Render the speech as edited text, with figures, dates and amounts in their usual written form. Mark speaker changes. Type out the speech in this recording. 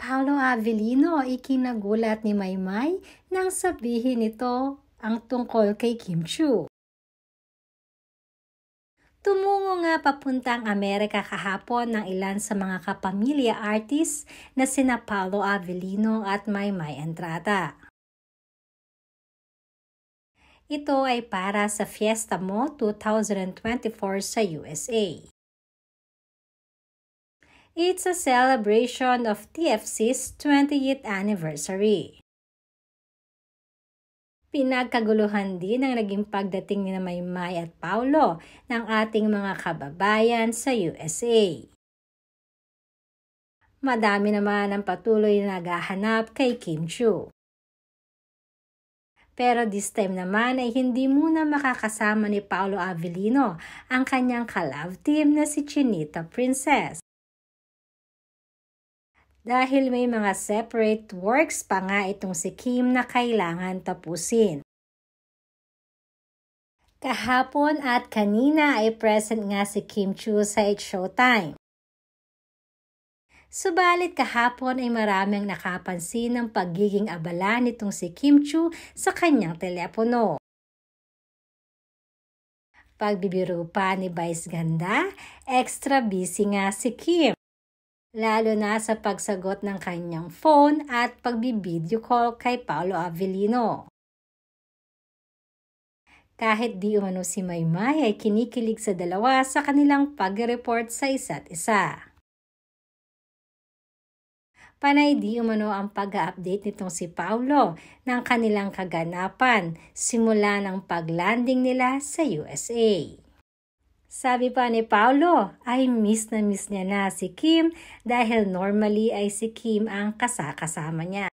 Speaker 1: Paolo Avellino, ikinagulat ni Maymay nang sabihin nito ang tungkol kay Kim Chiu. Tumungo nga papuntang Amerika kahapon ng ilan sa mga kapamilya artist na sina Paolo Avellino at Maymay Entrada. Ito ay para sa Fiesta Mo 2024 sa USA. It's a celebration of TFC's 20th anniversary. Pinagkaguluhan din ang naging pagdating ni Maymay at Paolo ng ating mga kababayan sa USA. Madami naman ang patuloy na naghahanap kay Kim Chiu. Pero this time naman ay hindi muna makakasama ni Paolo Avellino ang kanyang ka-love team na si Chinita Princess. Dahil may mga separate works pa nga itong si Kim na kailangan tapusin. Kahapon at kanina ay present nga si Kim Chiu sa It's Showtime. Subalit kahapon ay maraming nakapansin ng pagiging abala nitong si Kim Chiu sa kanyang telepono. Pagbibiro pa ni Vice Ganda, extra busy nga si Kim. Lalo na sa pagsagot ng kanyang phone at pagbibideo call kay Paolo Avellino. Kahit di umano si Maymay ay kinikilig sa dalawa sa kanilang pag-report sa isa't isa. Panay di umano ang pag-update nitong si Paolo ng kanilang kaganapan simula ng pag-landing nila sa USA. Sabi pa ni Paolo ay miss na miss niya na si Kim dahil normally ay si Kim ang kasama niya.